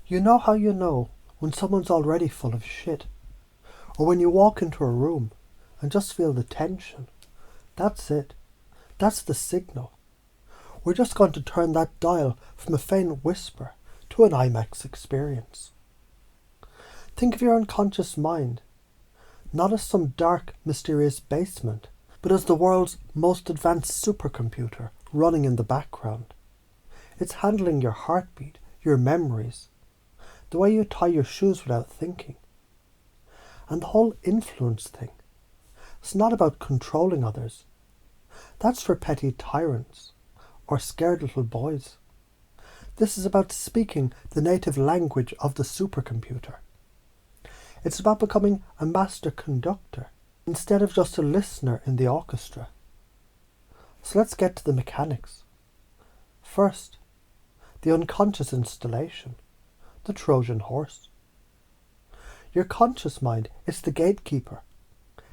You know how you know when someone's already full of shit? Or when you walk into a room and just feel the tension? That's it. That's the signal. We're just going to turn that dial from a faint whisper to an IMAX experience. Think of your unconscious mind, not as some dark, mysterious basement, but as the world's most advanced supercomputer running in the background. It's handling your heartbeat, your memories, the way you tie your shoes without thinking. And the whole influence thing. It's not about controlling others. That's for petty tyrants or scared little boys. This is about speaking the native language of the supercomputer. It's about becoming a master conductor instead of just a listener in the orchestra. So let's get to the mechanics. First, the unconscious installation, the Trojan horse. Your conscious mind is the gatekeeper.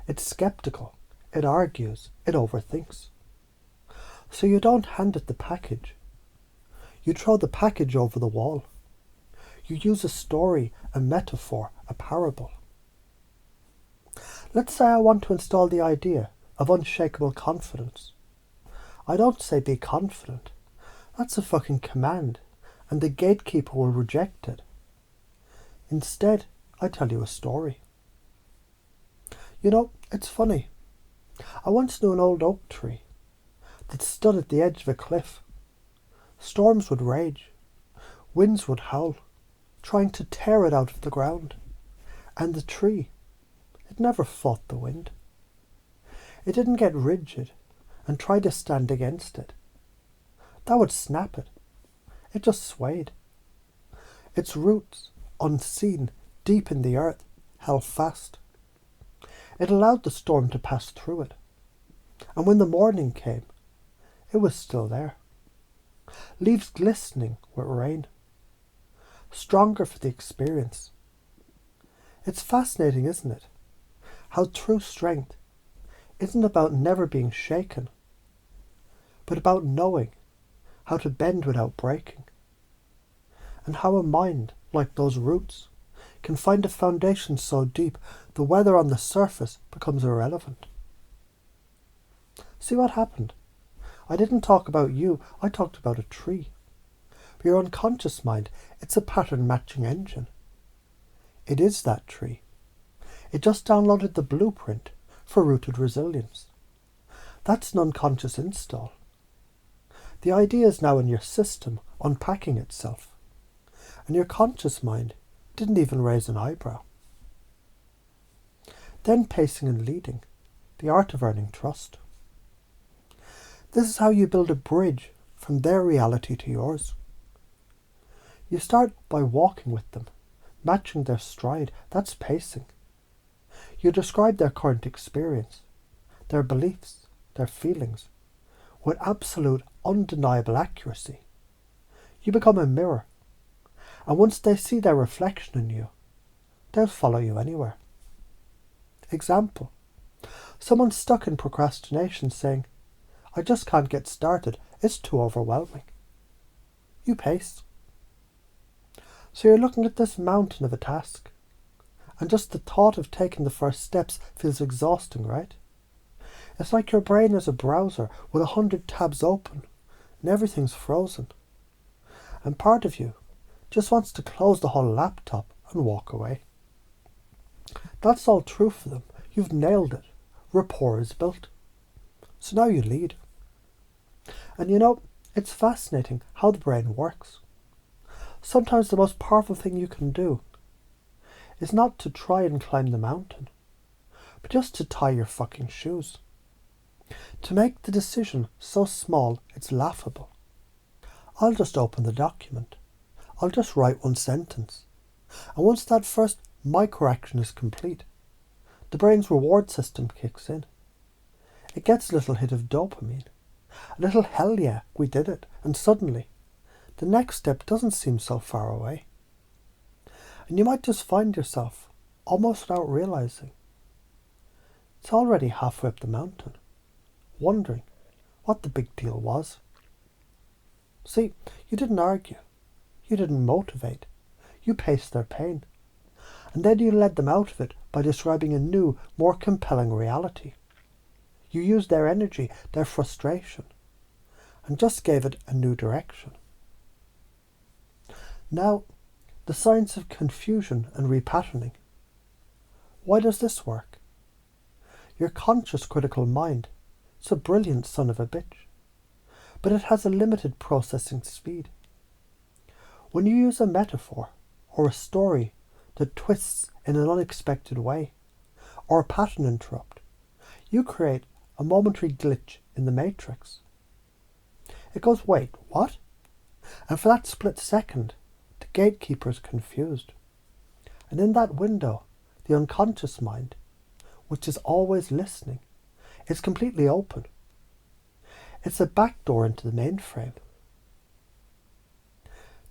It's skeptical, it argues, it overthinks. So you don't hand it the package. You throw the package over the wall. You use a story, a metaphor, a parable. Let's say I want to install the idea of unshakable confidence. I don't say be confident. That's a fucking command, and the gatekeeper will reject it. Instead, I tell you a story. You know, it's funny. I once knew an old oak tree that stood at the edge of a cliff. Storms would rage, winds would howl, trying to tear it out of the ground. And the tree, it never fought the wind. It didn't get rigid and try to stand against it. That would snap it. It just swayed. Its roots, unseen, deep in the earth, held fast. It allowed the storm to pass through it. And when the morning came, it was still there. Leaves glistening with rain. Stronger for the experience. It's fascinating, isn't it? How true strength isn't about never being shaken, but about knowing how to bend without breaking. And how a mind, like those roots, can find a foundation so deep the weather on the surface becomes irrelevant. See what happened? I didn't talk about you, I talked about a tree. But your unconscious mind, it's a pattern matching engine. It is that tree. It just downloaded the blueprint for rooted resilience. That's an unconscious install. The idea is now in your system, unpacking itself. And your conscious mind didn't even raise an eyebrow. Then pacing and leading, the art of earning trust. This is how you build a bridge from their reality to yours. You start by walking with them, matching their stride. That's pacing. You describe their current experience, their beliefs, their feelings, with absolute, undeniable accuracy. You become a mirror. And once they see their reflection in you, they'll follow you anywhere. Example. Someone stuck in procrastination saying, I just can't get started, it's too overwhelming. You pace. So you're looking at this mountain of a task, and just the thought of taking the first steps feels exhausting, right? It's like your brain is a browser with 100 tabs open, and everything's frozen. And part of you just wants to close the whole laptop and walk away. That's all true for them. You've nailed it. Rapport is built. So now you lead. And you know, it's fascinating how the brain works. Sometimes the most powerful thing you can do is not to try and climb the mountain, but just to tie your fucking shoes. To make the decision so small it's laughable. I'll just open the document. I'll just write one sentence. And once that first micro-action is complete, the brain's reward system kicks in. It gets a little hit of dopamine. A little hell yeah, we did it. And suddenly, the next step doesn't seem so far away. And you might just find yourself, almost without realizing, it's already halfway up the mountain, wondering what the big deal was. See, you didn't argue. You didn't motivate. You pace their pain. And then you led them out of it by describing a new, more compelling reality. You used their energy, their frustration, and just gave it a new direction. Now, the science of confusion and repatterning. Why does this work? Your conscious critical mind, it's a brilliant son of a bitch, but it has a limited processing speed. When you use a metaphor or a story that twists in an unexpected way, or a pattern interrupt, you create a momentary glitch in the matrix. It goes, wait, what? And for that split second, the gatekeeper is confused. And in that window, the unconscious mind, which is always listening, is completely open. It's a backdoor into the mainframe.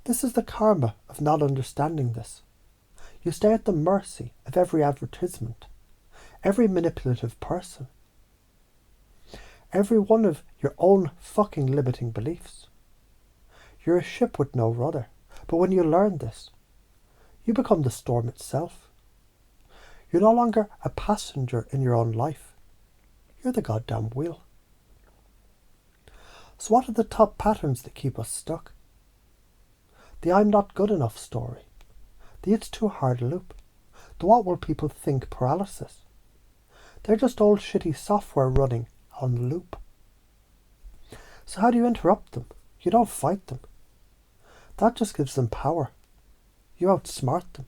This is the karma of not understanding this. You stay at the mercy of every advertisement, every manipulative person, every one of your own fucking limiting beliefs. You're a ship with no rudder, but when you learn this, you become the storm itself. You're no longer a passenger in your own life. You're the goddamn wheel. So what are the top patterns that keep us stuck? The I'm not good enough story. The it's too hard loop. The what will people think paralysis. They're just old shitty software running on loop. So how do you interrupt them? You don't fight them. That just gives them power. You outsmart them.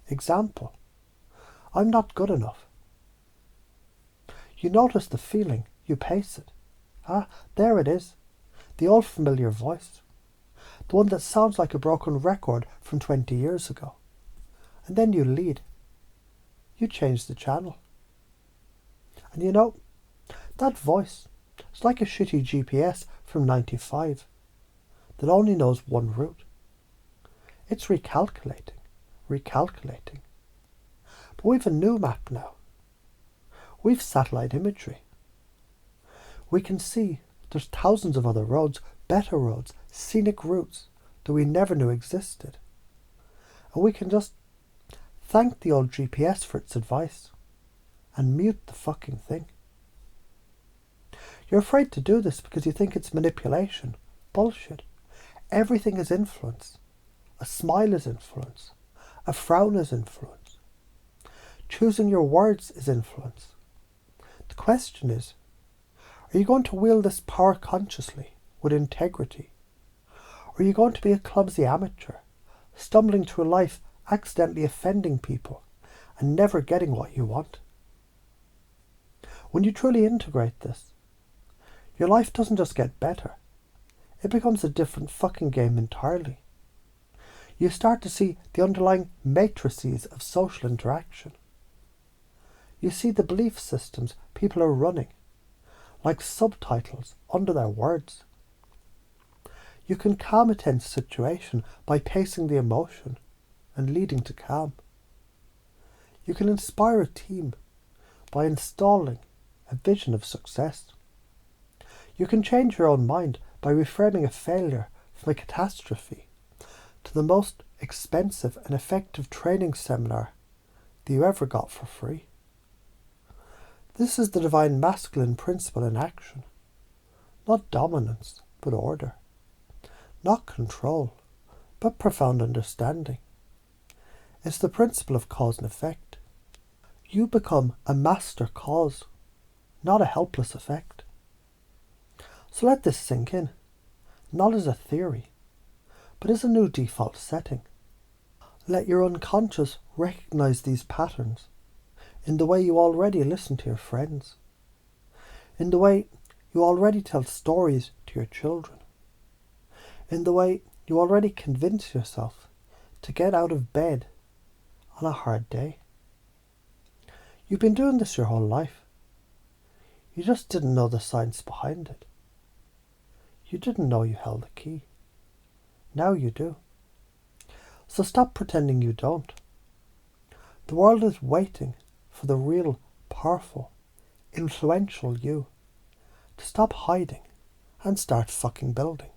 Example. I'm not good enough. You notice the feeling. You pace it. Ah, there it is. The old familiar voice. The one that sounds like a broken record from 20 years ago. And then you lead. You change the channel. And you know, that voice, it's like a shitty GPS from 95 that only knows one route. It's recalculating. But we've a new map now. We've satellite imagery. We can see there's thousands of other roads, better roads, scenic routes that we never knew existed. And we can just thank the old GPS for its advice and mute the fucking thing. You're afraid to do this because you think it's manipulation. Bullshit. Everything is influence. A smile is influence. A frown is influence. Choosing your words is influence. The question is, are you going to wield this power consciously, with integrity? Or are you going to be a clumsy amateur, stumbling through life, accidentally offending people, and never getting what you want? When you truly integrate this, your life doesn't just get better. It becomes a different fucking game entirely. You start to see the underlying matrices of social interaction. You see the belief systems people are running, like subtitles under their words. You can calm a tense situation by pacing the emotion and leading to calm. You can inspire a team by installing a vision of success. You can change your own mind by reframing a failure from a catastrophe to the most expensive and effective training seminar that you ever got for free. This is the divine masculine principle in action. Not dominance, but order. Not control, but profound understanding. It's the principle of cause and effect. You become a master cause, not a helpless effect. So let this sink in, not as a theory, but as a new default setting. Let your unconscious recognize these patterns in the way you already listen to your friends, in the way you already tell stories to your children, in the way you already convince yourself to get out of bed on a hard day. You've been doing this your whole life. You just didn't know the science behind it. You didn't know you held the key. Now you do. So stop pretending you don't. The world is waiting for the real, powerful, influential you to stop hiding and start fucking building.